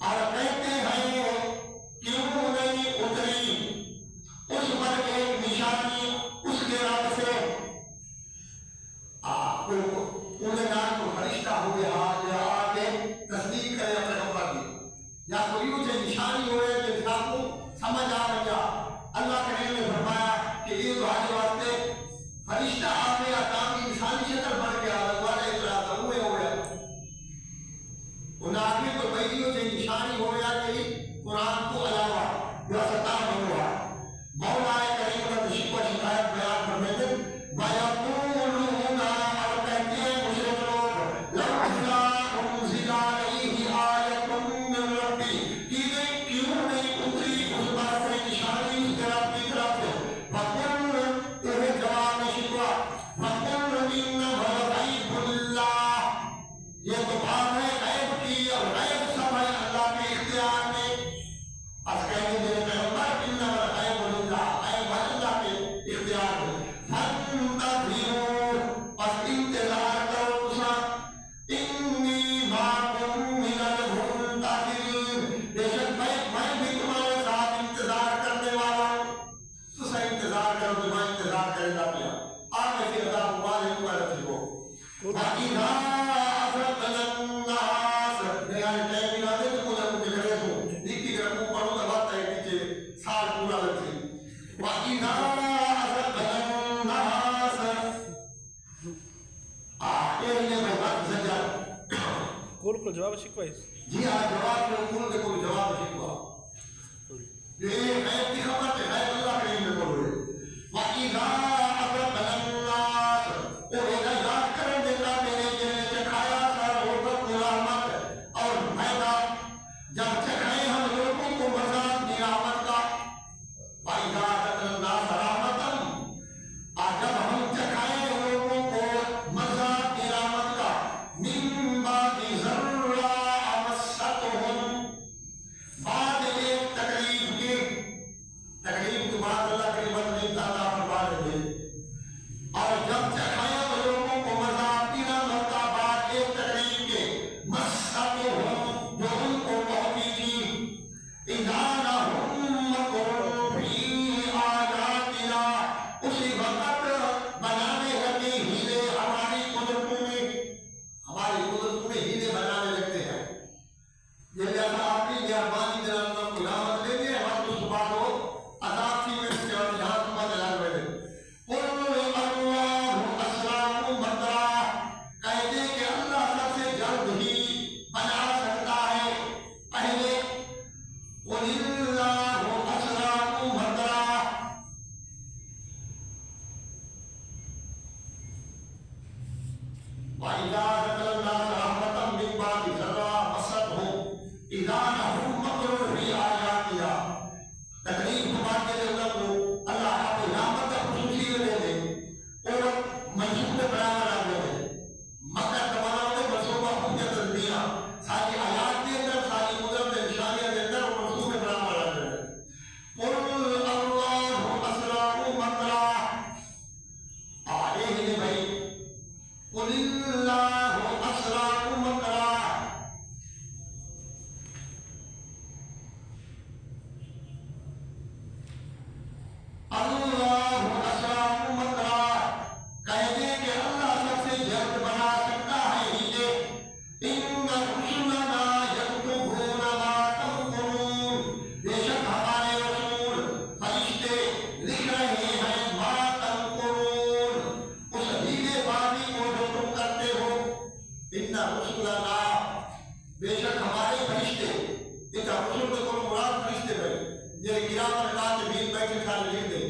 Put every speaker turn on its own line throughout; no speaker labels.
اور کہتے ہیں کیوں نہیں اتری جواب شکوہ
جی ہاں جواب کے اصول کے کوئی جواب شکوہ یہ غیب کی خبر ہے غیب اللہ کریم میں بولے وَإِذَا أَذَقْنَا النَّاسَ اور اذا یاد کریں دیتا میرے جنہیں چکھایا تھا روبت نعمت اور میدہ جب چکھائے ہم لوگوں کو مزاد نعمت کا وَإِذَا أَذَقْنَا النَّاسَ رَحْمَةً جب ہم چکھائے لوگوں کو مزاد نعمت کا من بعد ضراء مستهم بعد ایک تکلیف کے تکلیف کے بعد اللہ کی رحمت نہیں تعالیٰ فرما دے اور جب چکھایا لوگوں کو مزاد نعمت کا بعد ایک تکلیف کے مستهم جو ان کو پہنچی تھی اذا لهم مكر في آیاتنا اسی وقت بنانے لگے ہیلے ہماری قدرتوں میں ہیلے بنانے لگتے ہیں یہ لہذا اپنی مہربانی دلانا کو رحمت لے گے ہم اس بات کو عذاب کی میں سے اور جہاں تمہیں دلال ہوئے قل اللہ اسرع مطرا کہہ دے کہ اللہ سب سے جلد ہی بنا سکتا ہے پہلے قل اللہ اسرع مطرا وَإِذَا ذَكَرَ النَّاسَ رَحْمَةً مِّن بَعْدِ ضَرَّاءَ مَسَّتْهُمْ إِذَا لَهُم مَّكْرٌ فِي آيَاتِنَا تکلیف کے بعد کے اللہ کو اللہ اپنی رحمت کا خصوصی لے دے اور منصوب میں بیان کر دے مکر تمام نے منصوبہ حجت دیا ساری آیات کے اندر ساری قدرت نشانیاں دے کر منصوب میں بیان کر دے قل اللہ اسرع مطرا آئے ہی بھائی قل اللہ اسرع مطرا اللہ اسرع مطرا کہہ دے کہ اللہ سب سے جلد بنا سکتا ہے ہیلے ان رسلنا یکتبون ما تمکرون بے شک ہمارے رسول فرشتے لکھ رہے ہیں ما تمکرون اس ہیلے بازی کو جو تم کرتے ہو ان رسلنا بے شک ہمارے فرشتے ان رسول کو کوئی مراد فرشتے بھائی یہ کرام کاتبین بیٹھے کھانے لکھ دے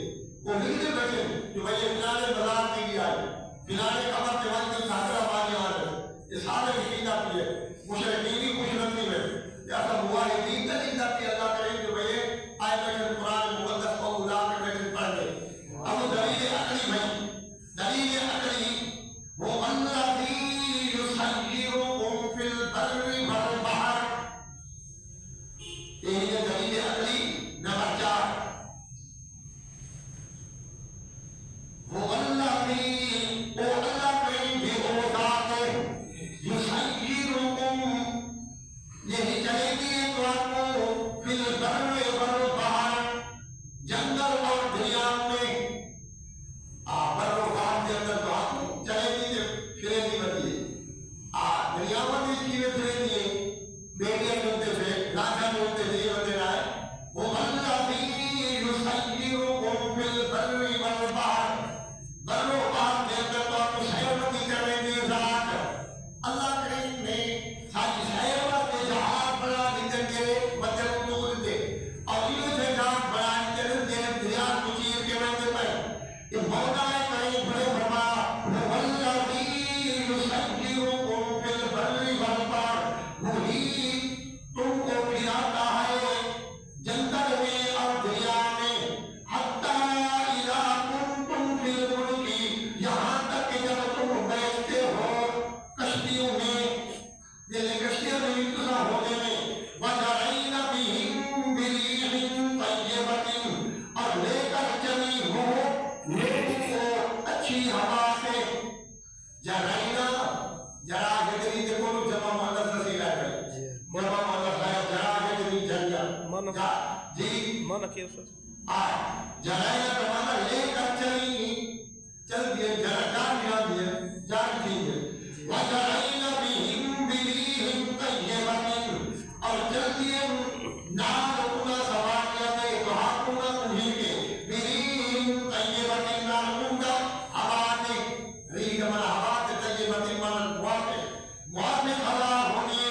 وہ لکھ دے بیٹھے کہ بھائی یہ فلانے بازار کے لیے آئے فلانے قبر کے وقت میں ساکرہ مانے والے یہ سارے لکھی جاتی ہے مشرقین کی خوش نصیب ہے ایسا موحدین کا لکھ جاتی ہے اللہ کرے کہ بھائی آئے بیٹھے قرآن مقدس کو ادا کے بیٹھے پڑھ دے اب دلیل عقلی بھائی دلیل عقلی وہ الذی یسیرکم فی البر والبحر یہ دلیل عقلی نمبر 4 وہ اللہ کریم بھی وہ ذات ہے یسیرکم یہی چلے گی تو آپ کو فی البر والبحر جنگل اور دریا میں بر و بحر کے اندر تو آپ چلے گی پھرے گی بتیے دریا میں اس کی پھرے گی بیٹیاں چلتے تھے راجا چلتے تھے یہ وغیرہ ہے وہ الذی یسیرکم فی البر والبحر بر و بحر کے اندر تو آپ کو سیرمتی کرنے کی ذات اللہ کریم نے ساری سیرمت کے جہاز بنا دیتے کے مدر اندور دے اور یہ سے جہاز بنا دیتے دریا کو چیر کے بندے پر یہ مولا کریم بڑے فرما وہ الذی یسیرکم فی البر والبحر وہی تم کو پھراتا ہے جنگل میں اور دریا میں حتی اذا کنتم فی الفلک یہاں تک کہ جب تم بیٹھتے ہو کشتیوں میں یہ کشتیوں میں انتظار ہونے میں وَجَرَيْنَ بِهِمْ بِرِيحٍ طَيِّبَةٍ اور لے کر چلی ہو لوگوں کو اچھی ہوا سے جرائنا جرا گدری دیکھو جمع مؤنث صیغہ ہے جمع مؤنث ہے جرا گدری جریا جی
مانا کیا استاذ
جرائنا کا معنی لے کر چل دیے جان دیے جان دیے وَجَرَيْنَ بِهِمْ بِرِيحٍ طَيِّبَةٍ اور چل دیے نال اپنا سواریت تو ہاتھوں انہیں کے بِرِيحٍ طَيِّبَةٍ نال کا حوات ریح کا معنی حوات طیبۃ معنی موافق موافق ہوا ہوگی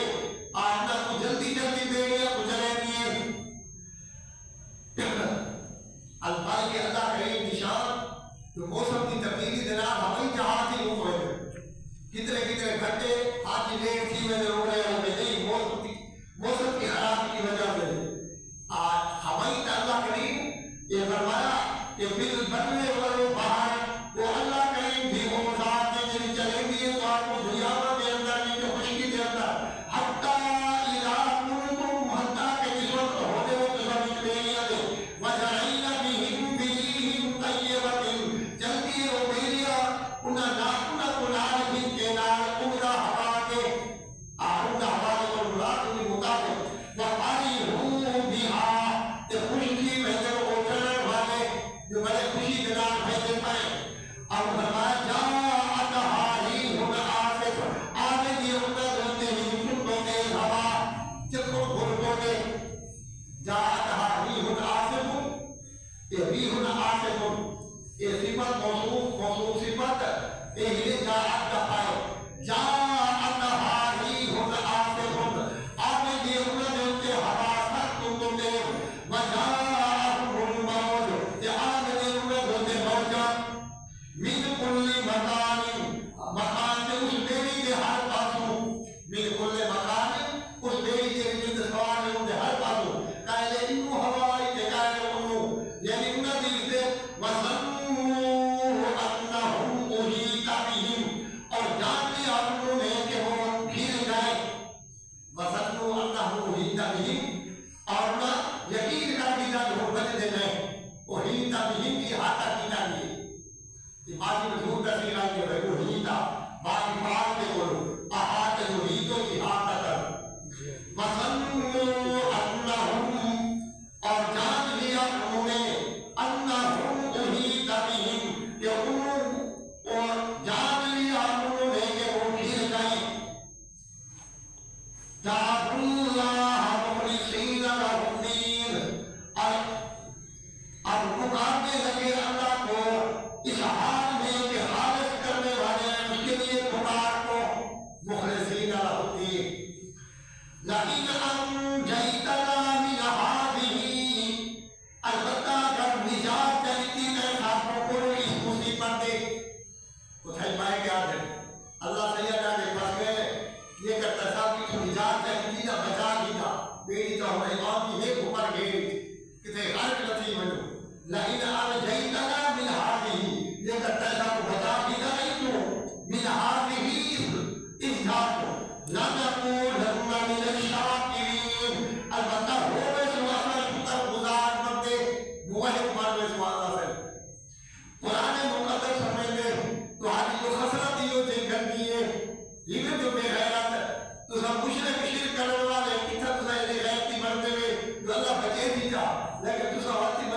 کہ پھر بننے والے باہر وہ اللہ کریم بھی وہ ذات ہے جن چلیں گی تو آپ کو دنیا کے اندر نیچے خوشی کے اندر حتی اذا کنتم حتی کہ جس وقت ہونے وہ سب بیلیاں دے وجعین بہم بریہم طیبت جلدی وہ بیلیاں انہا ناکنا کنال بھی کے نال انہا ہوا کے انہا ہوا کے مراد انہی مطابق وقاری ہوں بیہا کہ خوشی بہتر اوچھنے والے جو بڑے خوشی کے نال بہتر پائیں اور فرمایا جاءت حاریہم آصف آنے دی اپنا دلتے ہی کنٹوں کے ہوا چکو گھرٹوں کے جاءت حاریہم آصف یہ ریہن آصف یہ صفت موصوف صفت یہ ہی جاءت دفائے جاءت حاریہم آصف آنے دی اپنا دلتے ہوا سخت کنٹوں کے وجاءہم الموج یہ آنے دی اپنا دلتے موجہ من کل مکان مکان سے اس بیری کے ہر پاسوں من کل مکان اس بیری کے جلد سوال ہے انہیں ہر پاسوں کہلے انہوں ہوائی کے کہلے انہوں یعنی انہوں دل سے وَظَنُّوا أَنَّهُمْ أُحِيطَ بِهِمْ اور جان لیا انہوں نے کہ وہ گھر گئے وَظَنُّوا أَنَّهُمْ أُحِيطَ بِهِمْ اور نہ یقین کر دیتا جو بچ دے گئے أُحِيطَ بِهِمْ کی حاطہ کیتا لیے یہ باقی مجھول تصویر آئی ہے وہ حیطہ باقی فعال کے بولو احاط یحیطو احاطہ کر وَظَنُّوا أَنَّهُمْ اور جان لیا انہوں نے أَنَّهُمْ أُحِيطَ بِهِمْ کہ انہوں اور جان لیا انہوں نے کہ وہ گھر گئے دعوا اللَّهَ مُخْلِصِينَ لَهُ الدِّينَ اور پکارنے لگے اللہ کو اس حال میں کہ خالص کرنے والے ہیں اس کے لیے پکار کو مخلصین لہ الدین لَئِنْ أَنْجَيْتَنَا مِنْ هَٰذِهِ البتہ اگر نجات چاہتی ہے ساتھوں کو اس مصیبت دے کتھائی پائے گیا ہے اللہ سیدہ کے پاس گئے یہ کرتا صاحب کی تو نجات چاہتی نہ بچا گیا بیڑی تو ہمیں امام کی ایک اوپر گئی کتے غرق لطی منو لَئِنْ أَنْجَيْتَنَا مِنْ هَٰذِهِ یہ کرتا صاحب کو بچا گیا نہیں تو مِنْ هَٰذِهِ اس جات کو لَنَكُونَنَّ مِنَ الشَّاكِرِينَ البتہ ہوئے سو اثر شکر گزار بندے موحد مانوے سو اللہ سے قرآن مقدس سمجھتے تو آج جو خسرت ہی ہوتے گندی ہے یہ جو بے غیرت تو سب مشرک شرک کرنے والے کتھا تو سا یہ غیرتی مرتے ہوئے جو اللہ بچے بھی جا لیکن تو سا وقتی